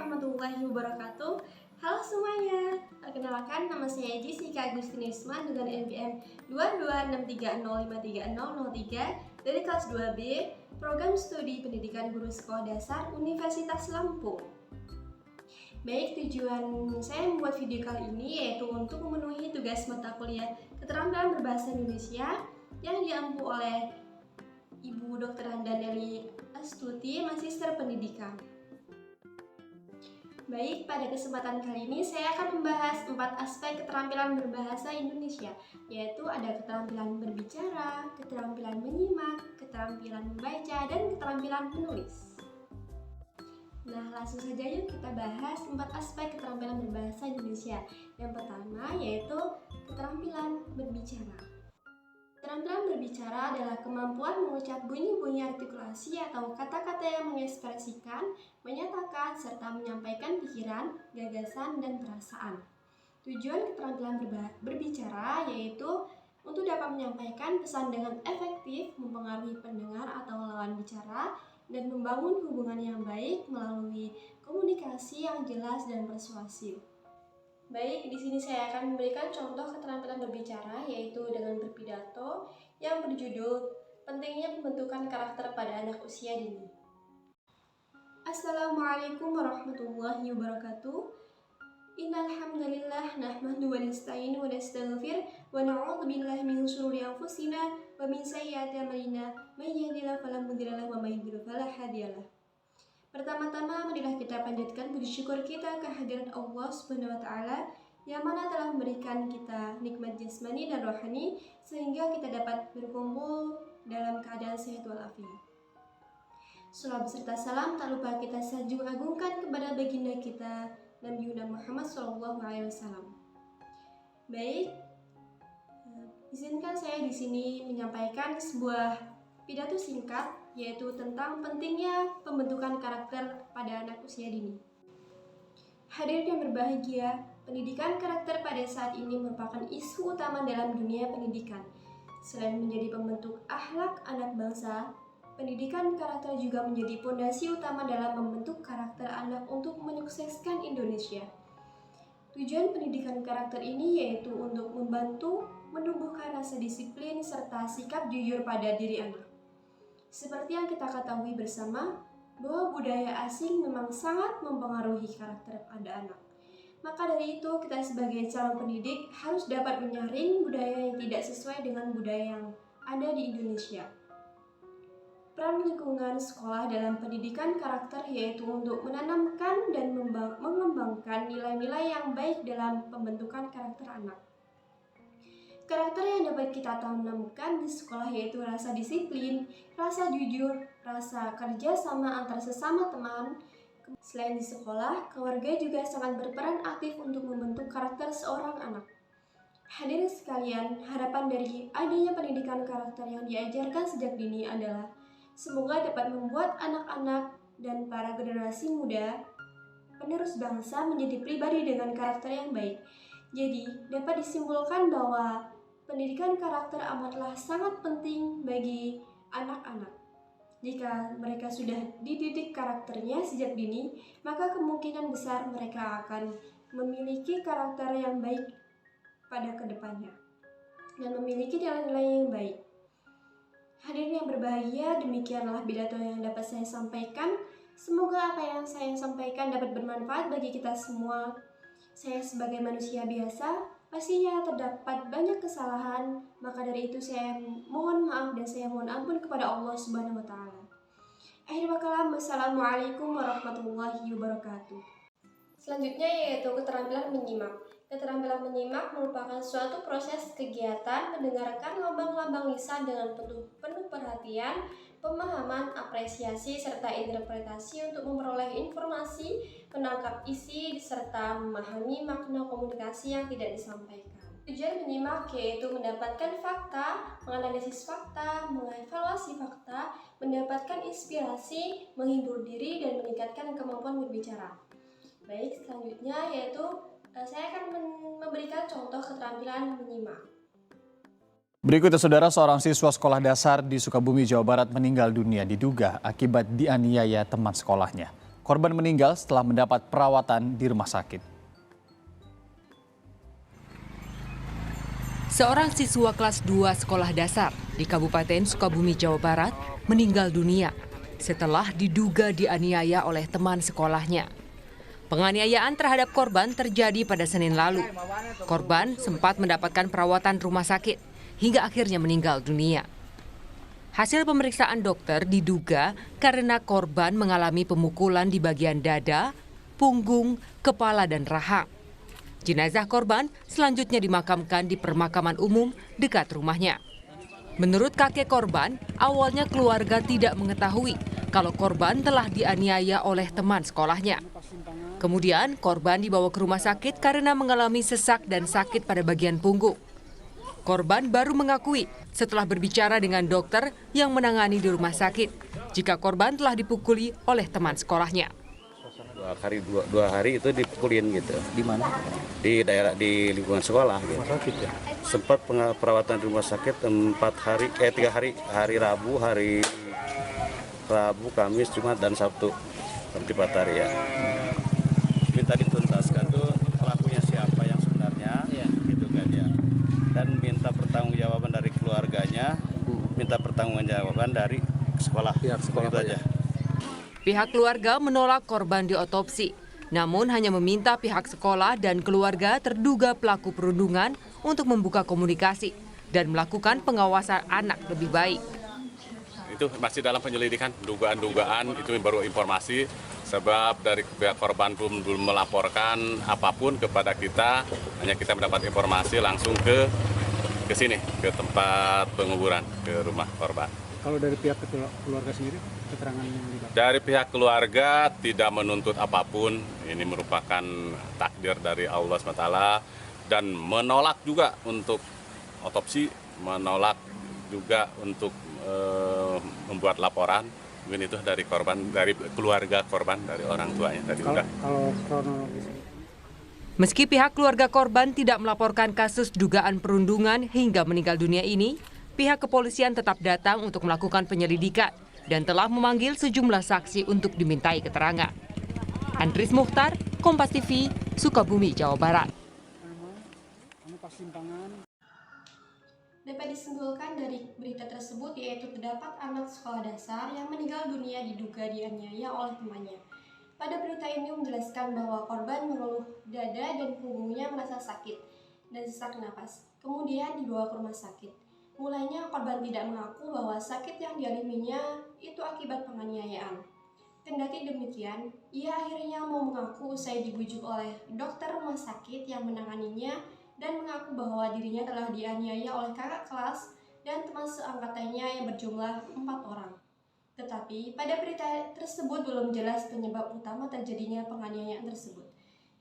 warahmatullahi wabarakatuh. Halo semuanya, perkenalkan nama saya Jessica Agustinisma dengan NPM 2263053003 dari kelas 2B, Program Studi Pendidikan Guru Sekolah Dasar Universitas Lampung. Baik, tujuan saya membuat video kali ini yaitu untuk memenuhi tugas mata kuliah Keterampilan Berbahasa Indonesia yang diampu oleh Ibu Dr. Handani Astuti, Magister Pendidikan. Baik, pada kesempatan kali ini saya akan membahas 4 aspek keterampilan berbahasa Indonesia, yaitu ada keterampilan berbicara, keterampilan menyimak, keterampilan membaca, dan keterampilan menulis. Nah, langsung saja yuk kita bahas 4 aspek keterampilan berbahasa Indonesia. Yang pertama yaitu keterampilan berbicara. Keterampilan berbicara adalah kemampuan mengucap bunyi-bunyi artikulasi atau kata-kata yang mengekspresikan, menyatakan, serta menyampaikan pikiran, gagasan, dan perasaan. Tujuan keterampilan berbicara yaitu untuk dapat menyampaikan pesan dengan efektif, mempengaruhi pendengar atau lawan bicara, dan membangun hubungan yang baik melalui komunikasi yang jelas dan persuasif. Baik, di sini saya akan memberikan contoh keterampilan berbicara, yaitu dengan berpidato yang berjudul Pentingnya Pembentukan Karakter pada Anak Usia Dini. Assalamualaikum warahmatullahi wabarakatuh. Innal hamdalillah nahmaduhu wa nasta'inu wa nastaghfir wa na'udzu billahi min shururi anfusina wa min sayyiati a'malina may yahdihillahu fala mudilla lahu wa may yudlil fala hadiyalah. Pertama-tama, marilah kita panjatkan puji syukur kita kehadirat Allah Subhanahu wa Ta'ala yang mana telah memberikan kita nikmat jasmani dan rohani sehingga kita dapat berkumpul dalam keadaan sehat walafiat. Salawat beserta salam tak lupa kita sanjung agungkan kepada baginda kita Nabi Muhammad SAW. Baik, izinkan saya di sini menyampaikan sebuah pidato singkat yaitu tentang pentingnya pembentukan karakter pada anak usia dini. Hadirin yang berbahagia, pendidikan karakter pada saat ini merupakan isu utama dalam dunia pendidikan. Selain menjadi pembentuk akhlak anak bangsa, pendidikan karakter juga menjadi fondasi utama dalam membentuk karakter anak untuk menyukseskan Indonesia. Tujuan pendidikan karakter ini yaitu untuk membantu menumbuhkan rasa disiplin serta sikap jujur pada diri anak. Seperti yang kita ketahui bersama, bahwa budaya asing memang sangat mempengaruhi karakter pada anak. Maka dari itu, kita sebagai calon pendidik harus dapat menyaring budaya yang tidak sesuai dengan budaya yang ada di Indonesia. Peran lingkungan sekolah dalam pendidikan karakter yaitu untuk menanamkan dan mengembangkan nilai-nilai yang baik dalam pembentukan karakter anak. Karakter yang dapat kita tanamkan di sekolah yaitu rasa disiplin, rasa jujur, rasa kerja sama antar sesama teman. Selain di sekolah, keluarga juga sangat berperan aktif untuk membentuk karakter seorang anak. Hadirin sekalian, harapan dari adanya pendidikan karakter yang diajarkan sejak dini adalah semoga dapat membuat anak-anak dan para generasi muda penerus bangsa menjadi pribadi dengan karakter yang baik. Jadi, dapat disimpulkan bahwa pendidikan karakter amatlah sangat penting bagi anak-anak. Jika mereka sudah dididik karakternya sejak dini, maka kemungkinan besar mereka akan memiliki karakter yang baik pada kedepannya dan memiliki nilai-nilai yang baik. Hadirin yang berbahagia, demikianlah pidato yang dapat saya sampaikan. Semoga apa yang saya sampaikan dapat bermanfaat bagi kita semua. Saya sebagai manusia biasa pastinya terdapat banyak kesalahan, maka dari itu saya mohon maaf dan saya mohon ampun kepada Allah Subhanahu wa Ta'ala. Akhir kalam, wassalamualaikum warahmatullahi wabarakatuh. Selanjutnya yaitu keterampilan menyimak. Keterampilan menyimak merupakan suatu proses kegiatan mendengarkan lambang-lambang lisan dengan penuh perhatian, pemahaman, apresiasi, serta interpretasi untuk memperoleh informasi, menangkap isi, serta memahami makna komunikasi yang tidak disampaikan. Tujuan menyimak yaitu mendapatkan fakta, menganalisis fakta, mengevaluasi fakta, mendapatkan inspirasi, menghibur diri, dan meningkatkan kemampuan berbicara. Baik, selanjutnya yaitu saya akan memberikan contoh keterampilan menyimak. Berikutnya saudara, seorang siswa sekolah dasar di Sukabumi, Jawa Barat meninggal dunia diduga akibat dianiaya teman sekolahnya. Korban meninggal setelah mendapat perawatan di rumah sakit. Seorang siswa kelas 2 sekolah dasar di Kabupaten Sukabumi, Jawa Barat meninggal dunia setelah diduga dianiaya oleh teman sekolahnya. Penganiayaan terhadap korban terjadi pada Senin lalu. Korban sempat mendapatkan perawatan rumah sakit hingga akhirnya meninggal dunia. Hasil pemeriksaan dokter diduga karena korban mengalami pemukulan di bagian dada, punggung, kepala, dan rahang. Jenazah korban selanjutnya dimakamkan di pemakaman umum dekat rumahnya. Menurut kakek korban, awalnya keluarga tidak mengetahui kalau korban telah dianiaya oleh teman sekolahnya. Kemudian korban dibawa ke rumah sakit karena mengalami sesak dan sakit pada bagian punggung. Korban baru mengakui setelah berbicara dengan dokter yang menangani di rumah sakit jika korban telah dipukuli oleh teman sekolahnya. Dua hari itu dipukulin gitu. Di mana? Di daerah, di lingkungan sekolah gitu. Rumah sakit ya? Sempat perawatan di rumah sakit 3 hari, hari Rabu, Kamis, Jumat, dan Sabtu. Sampai 4 hari ya. Minta dituntaskan tuh pelakunya siapa yang sebenarnya, gitu kan ya. Dan minta pertanggungjawaban dari keluarganya, minta pertanggungjawaban dari sekolah. Pihak sekolah itu aja. Pihak keluarga menolak korban diotopsi, namun hanya meminta pihak sekolah dan keluarga terduga pelaku perundungan untuk membuka komunikasi dan melakukan pengawasan anak lebih baik. Itu masih dalam penyelidikan, dugaan-dugaan itu baru informasi, sebab dari pihak korban belum melaporkan apapun kepada kita, hanya kita mendapat informasi langsung ke sini, ke tempat penguburan, ke rumah korban. Kalau dari pihak keluarga sendiri, keterangan yang diberikan? Dari pihak keluarga tidak menuntut apapun, ini merupakan takdir dari Allah SWT, dan menolak juga untuk otopsi, menolak juga untuk membuat laporan. Mungkin itu dari korban, dari keluarga korban, dari orang tuanya tadi udah. Kalau kronologis. Meski pihak keluarga korban tidak melaporkan kasus dugaan perundungan hingga meninggal dunia ini, pihak kepolisian tetap datang untuk melakukan penyelidikan dan telah memanggil sejumlah saksi untuk dimintai keterangan. Andris Mukhtar, Kompas TV, Sukabumi, Jawa Barat. Dapat disimpulkan dari berita tersebut yaitu terdapat anak sekolah dasar yang meninggal dunia diduga dianiaya oleh temannya. Pada berita ini menjelaskan bahwa korban mengeluh dada dan punggungnya merasa sakit dan sesak napas. Kemudian dibawa ke rumah sakit. Mulanya korban tidak mengaku bahwa sakit yang dialaminya itu akibat penganiayaan. Kendati demikian, ia akhirnya mau mengaku usai dibujuk oleh dokter rumah sakit yang menanganinya dan mengaku bahwa dirinya telah dianiaya oleh kakak kelas dan teman seangkatannya yang berjumlah 4 orang. Tetapi pada berita tersebut belum jelas penyebab utama terjadinya penganiayaan tersebut.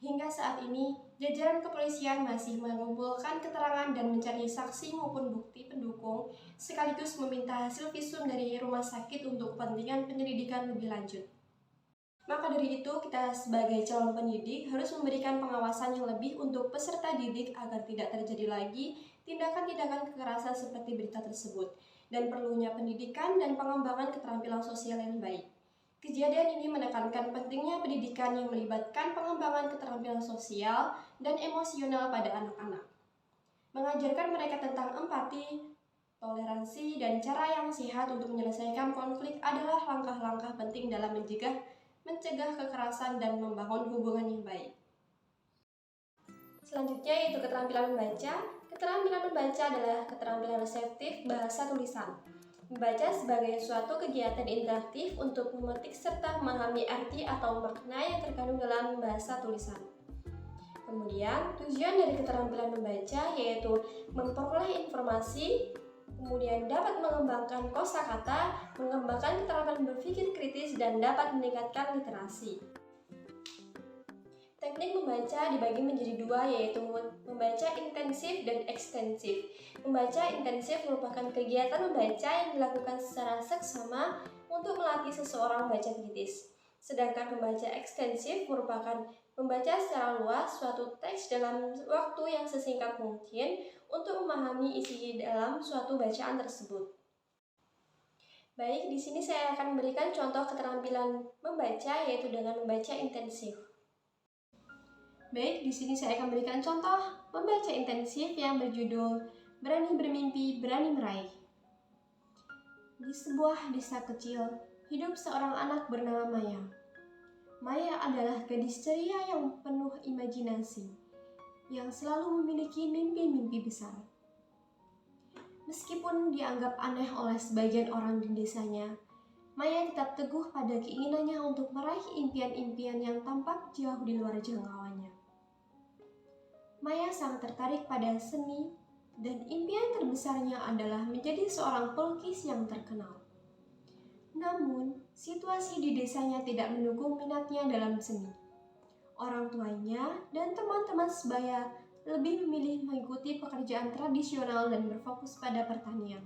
Hingga saat ini, jajaran kepolisian masih mengumpulkan keterangan dan mencari saksi maupun bukti pendukung, sekaligus meminta hasil visum dari rumah sakit untuk kepentingan penyelidikan lebih lanjut. Maka dari itu, kita sebagai calon pendidik harus memberikan pengawasan yang lebih untuk peserta didik agar tidak terjadi lagi tindakan-tindakan kekerasan seperti berita tersebut, dan perlunya pendidikan dan pengembangan keterampilan sosial yang baik. Kejadian ini menekankan pentingnya pendidikan yang melibatkan pengembangan keterampilan sosial dan emosional pada anak-anak. Mengajarkan mereka tentang empati, toleransi, dan cara yang sehat untuk menyelesaikan konflik adalah langkah-langkah penting dalam mencegah kekerasan dan membangun hubungan yang baik. Selanjutnya yaitu keterampilan membaca. Keterampilan membaca adalah keterampilan reseptif bahasa tulisan. Membaca sebagai suatu kegiatan interaktif untuk memetik serta memahami arti atau makna yang terkandung dalam bahasa tulisan. Kemudian, tujuan dari keterampilan membaca yaitu memperoleh informasi, kemudian dapat mengembangkan kosakata, mengembangkan keterampilan berpikir kritis, dan dapat meningkatkan literasi. Teknik membaca dibagi menjadi dua, yaitu membaca intensif dan ekstensif. Membaca intensif merupakan kegiatan membaca yang dilakukan secara seksama untuk melatih seseorang membaca kritis. Sedangkan membaca ekstensif merupakan membaca secara luas suatu teks dalam waktu yang sesingkat mungkin untuk memahami isi dalam suatu bacaan tersebut. Baik, di sini saya akan memberikan contoh keterampilan membaca, yaitu dengan membaca intensif. Baik, di sini saya akan memberikan contoh membaca intensif yang berjudul Berani Bermimpi, Berani Meraih. Di sebuah desa kecil, hidup seorang anak bernama Maya. Maya adalah gadis ceria yang penuh imajinasi, yang selalu memiliki mimpi-mimpi besar. Meskipun dianggap aneh oleh sebagian orang di desanya, Maya tetap teguh pada keinginannya untuk meraih impian-impian yang tampak jauh di luar jangkauannya. Maya sangat tertarik pada seni, dan impian terbesarnya adalah menjadi seorang pelukis yang terkenal. Namun, situasi di desanya tidak mendukung minatnya dalam seni. Orang tuanya dan teman-teman sebaya lebih memilih mengikuti pekerjaan tradisional dan berfokus pada pertanian.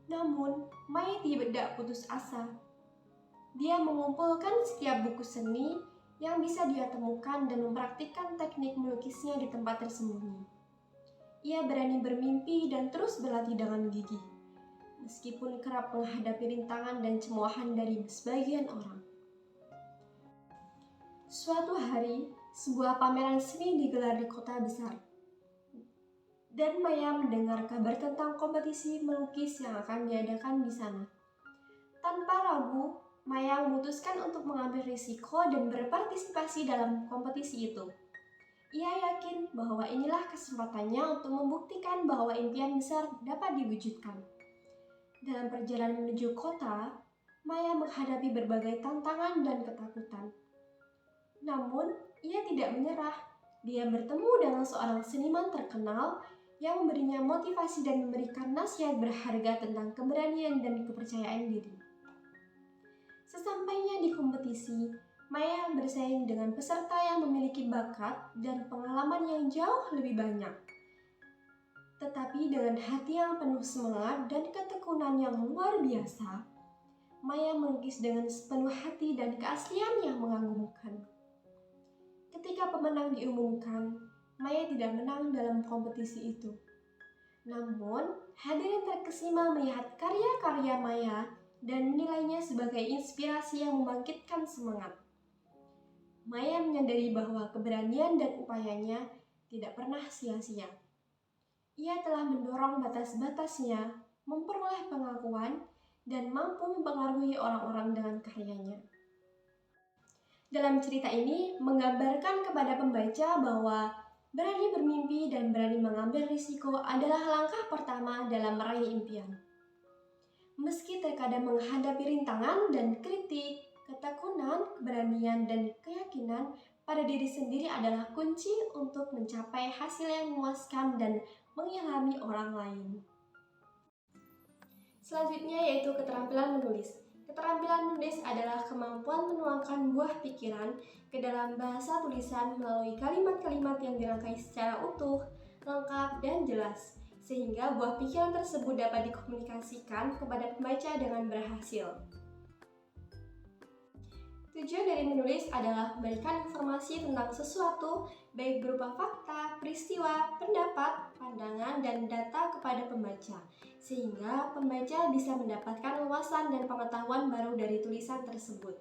Namun, Maya tidak putus asa. Dia mengumpulkan setiap buku seni yang bisa dia temukan dan mempraktikkan teknik melukisnya di tempat tersembunyi. Ia berani bermimpi dan terus berlatih dengan gigih, meskipun kerap menghadapi rintangan dan cemoohan dari sebagian orang. Suatu hari, sebuah pameran seni digelar di kota besar, dan Maya mendengar kabar tentang kompetisi melukis yang akan diadakan di sana. Tanpa ragu, Maya memutuskan untuk mengambil risiko dan berpartisipasi dalam kompetisi itu. Ia yakin bahwa inilah kesempatannya untuk membuktikan bahwa impian besar dapat diwujudkan. Dalam perjalanan menuju kota, Maya menghadapi berbagai tantangan dan ketakutan. Namun, ia tidak menyerah. Dia bertemu dengan seorang seniman terkenal yang memberinya motivasi dan memberikan nasihat berharga tentang keberanian dan kepercayaan diri. Sesampainya di kompetisi, Maya bersaing dengan peserta yang memiliki bakat dan pengalaman yang jauh lebih banyak. Tetapi dengan hati yang penuh semangat dan ketekunan yang luar biasa, Maya melukis dengan sepenuh hati dan keaslian yang mengagumkan. Ketika pemenang diumumkan, Maya tidak menang dalam kompetisi itu. Namun, hadirin terkesima melihat karya-karya Maya dan menilainya sebagai inspirasi yang membangkitkan semangat. Maya menyadari bahwa keberanian dan upayanya tidak pernah sia-sia. Ia telah mendorong batas-batasnya, memperoleh pengakuan, dan mampu mempengaruhi orang-orang dengan karyanya. Dalam cerita ini menggambarkan kepada pembaca bahwa berani bermimpi dan berani mengambil risiko adalah langkah pertama dalam meraih impian. Meski terkadang menghadapi rintangan dan kritik, ketekunan, keberanian, dan keyakinan pada diri sendiri adalah kunci untuk mencapai hasil yang memuaskan dan mengilhami orang lain. Selanjutnya yaitu keterampilan menulis. Keterampilan menulis adalah kemampuan menuangkan buah pikiran ke dalam bahasa tulisan melalui kalimat-kalimat yang dirangkai secara utuh, lengkap, dan jelas, sehingga buah pikiran tersebut dapat dikomunikasikan kepada pembaca dengan berhasil. Tujuan dari menulis adalah memberikan informasi tentang sesuatu, baik berupa fakta, peristiwa, pendapat, pandangan, dan data kepada pembaca, sehingga pembaca bisa mendapatkan wawasan dan pengetahuan baru dari tulisan tersebut.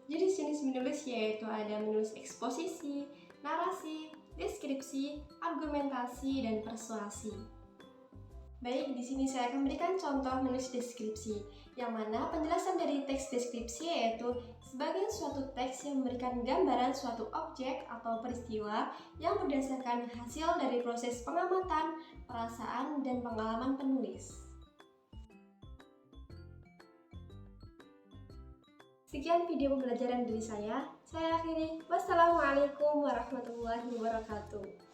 Jadi jenis menulis yaitu ada menulis eksposisi, narasi, deskripsi, argumentasi, dan persuasi. Baik, di sini saya akan berikan contoh menulis deskripsi, yang mana penjelasan dari teks deskripsi yaitu sebagai suatu teks yang memberikan gambaran suatu objek atau peristiwa yang berdasarkan hasil dari proses pengamatan, perasaan, dan pengalaman penulis. Sekian video pembelajaran dari saya akhiri. Wassalamualaikum warahmatullahi wabarakatuh.